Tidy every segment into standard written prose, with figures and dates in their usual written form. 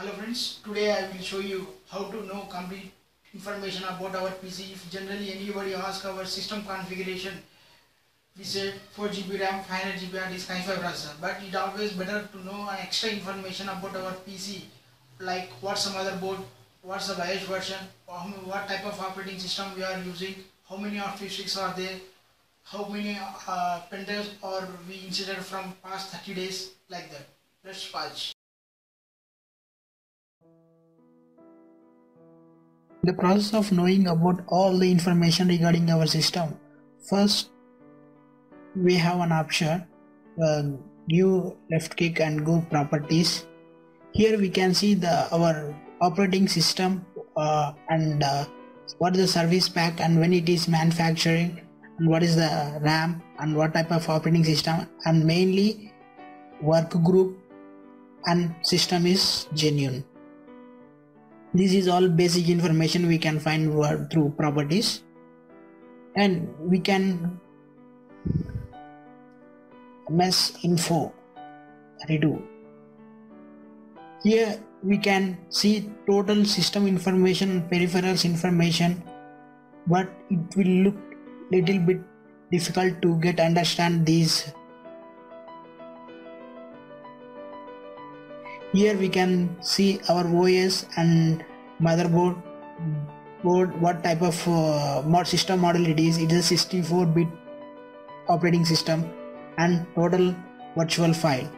Hello friends, today I will show you how to know complete information about our PC. If generally anybody asks our system configuration, we say 4 GB RAM, 500 GB hard disk, i5 processor. But it always better to know extra information about our PC, like what's the motherboard, what's the BIOS version, what type of operating system we are using, how many artifacts are there, how many pen drives are we inserted from past 30 days, like that. Let's watch. The process of knowing about all the information regarding our system. First, we have an option, give left click and go properties. Here we can see our operating system and what is the service pack and when it is manufacturing, and what is the RAM and what type of operating system, and mainly work group and system is genuine. This is all basic information we can find through properties, and we can MS info redo. Here we can see total system information, peripherals information, but it will look little bit difficult to understand these. Here we can see our OS and motherboard, what type of system model it is. It is a 64-bit operating system and total virtual file.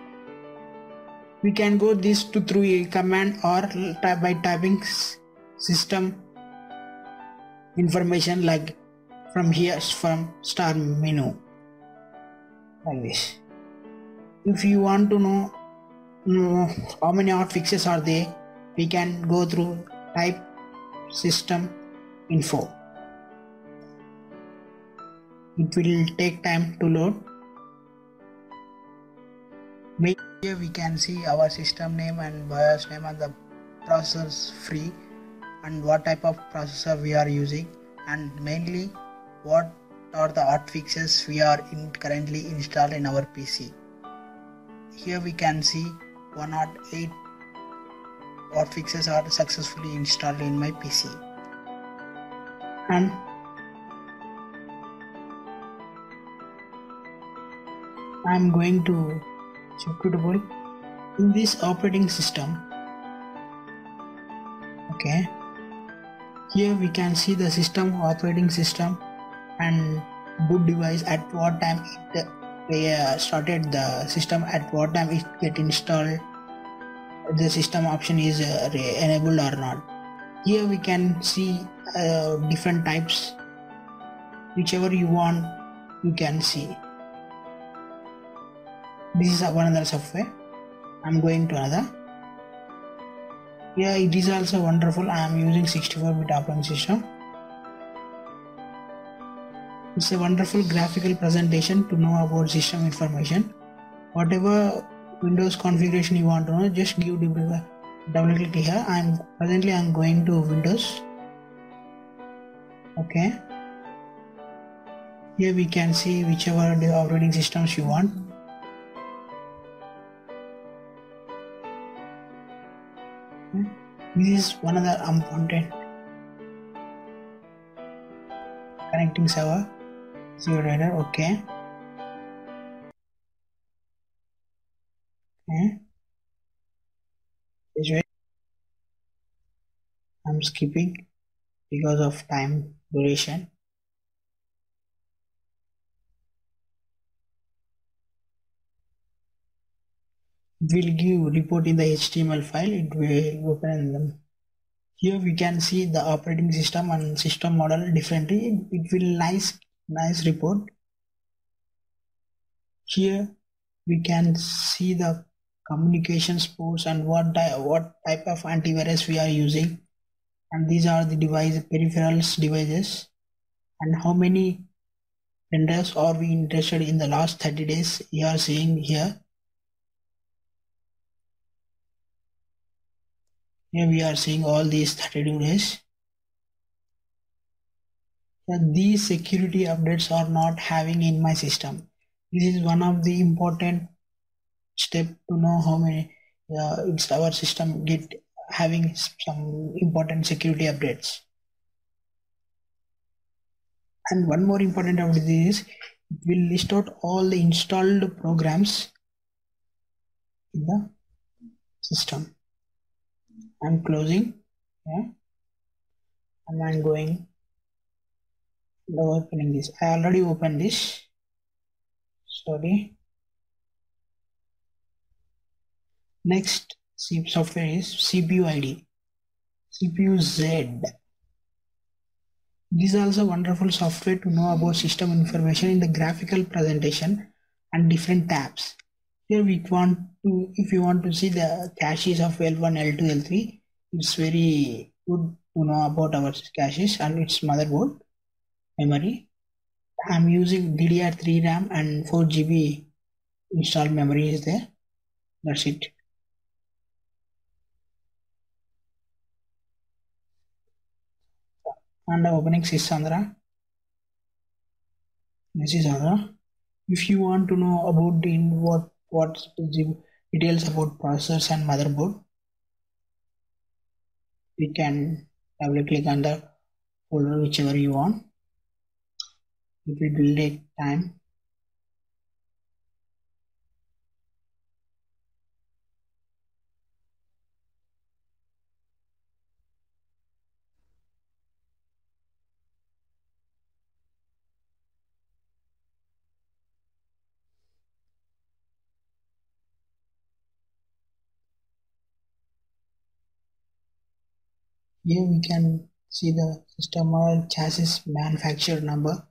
We can go this through a command or by typing system information, like from here, from start menu, like this. If you want to know how many hotfixes are there, we can go through type system info. It will take time to load. Here we can see our system name and BIOS name and the processor free and what type of processor we are using, and mainly what are the hotfixes we are currently installed in our PC. Here we can see 108 hotfixes are successfully installed in my PC, and I am going to executable in this operating system. Okay, here we can see the system, operating system, and boot device, at what time it started the system, at what time it get installed, the system option is enabled or not. Here we can see different types, whichever you want you can see. This is one other software. I'm going to another. Yeah, it is also wonderful. I am using 64-bit operating system. It's a wonderful graphical presentation to know about system information. Whatever Windows configuration you want to know, just give double click here. I'm going to Windows. Okay. Here we can see whichever the operating systems you want. This is one other important connecting server. Zero data. Okay. I'm skipping because of time duration. It will give report in the HTML file. It will open them. Here we can see the operating system and system model differently. It will nice report. Here we can see the communications ports and what type of antivirus we are using, and these are the peripherals devices, and how many vendors are we interested in the last 30 days. You are seeing here. Here we are seeing all these 32 days. And these security updates are not having in my system. This is one of the important step to know how many it's our system get having some important security updates. And one more important update is it will list out all the installed programs in the system. I'm closing, yeah, and I'm going and opening this. I already opened this. Sorry. Next software is CPU ID, CPU Z. This is also wonderful software to know about system information in the graphical presentation and different tabs. Here we want to, if you want to see the caches of L1, L2, L3, it's very good to know about our caches and its motherboard memory. I'm using DDR3 RAM and 4 GB installed memory is there. That's it. And opening Sysandra. This is Andhra. If you want to know about what the details about processors and motherboard, we can double click on the folder whichever you want. It will take time. Here we can see the system model, chassis, manufacturer number,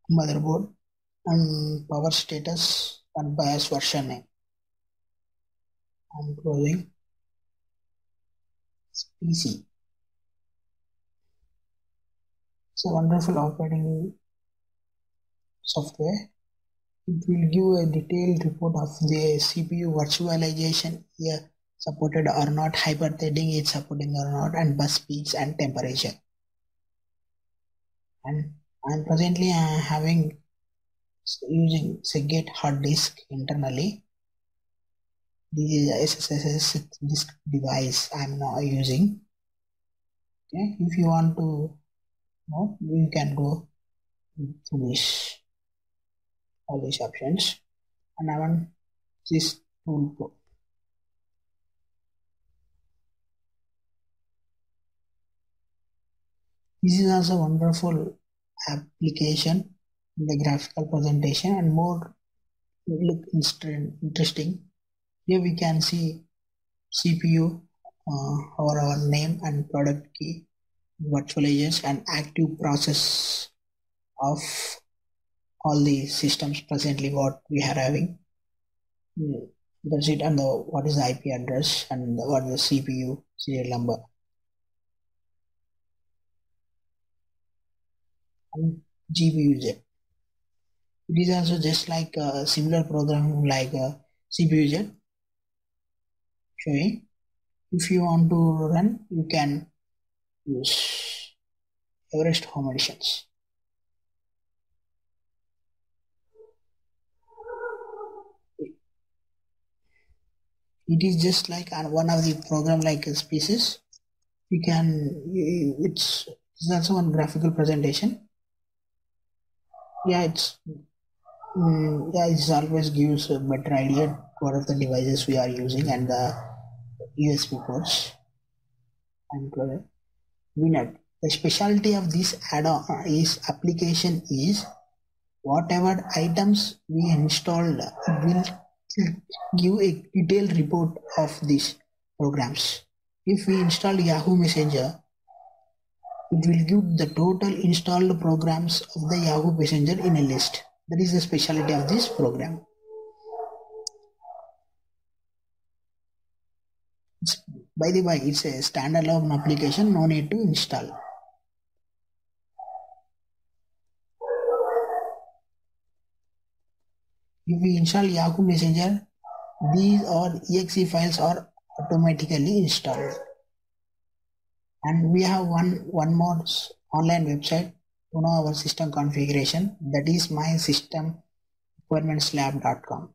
motherboard, and power status and BIOS version name. I'm closing. PC. It's a wonderful operating software. It will give a detailed report of the CPU virtualization here supported or not, hyper-threading is supporting or not, and bus speeds and temperature. And I'm presently using Seagate hard disk internally. This is SSH disk device I'm now using. Okay, if you want to know, you can go through this, all these options, and I want this tool pro. This is also a wonderful application in the graphical presentation and more look interesting. Here we can see CPU or our name and product key, virtualizers and active process of all the systems presently what we are having. That's it, and what is the IP address and what is the CPU serial number. And GPU Z. It is also just like a similar program like CPU Z. Showing if you want to run, you can use Everest Home Editions. It is just like one of the program like Species. You can, it's also one graphical presentation. Yeah, it always gives a better idea what are the devices we are using and the USB ports. And VNet. The specialty of this add-on application is whatever items we installed will give a detailed report of these programs. If we install Yahoo Messenger, it will give the total installed programs of the Yahoo Messenger in a list. That is the specialty of this program. By the way, it's a standalone application, no need to install. If we install Yahoo Messenger, these all exe files are automatically installed. And we have one more online website to know our system configuration, that is mysystemrequirementslab.com.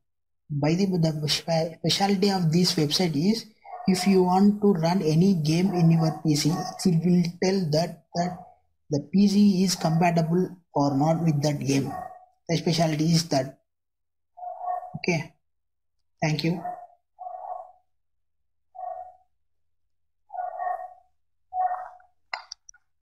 By the specialty of this website is If you want to run any game in your PC, it will tell that the PC is compatible or not with that game. The specialty is that. Okay, thank you.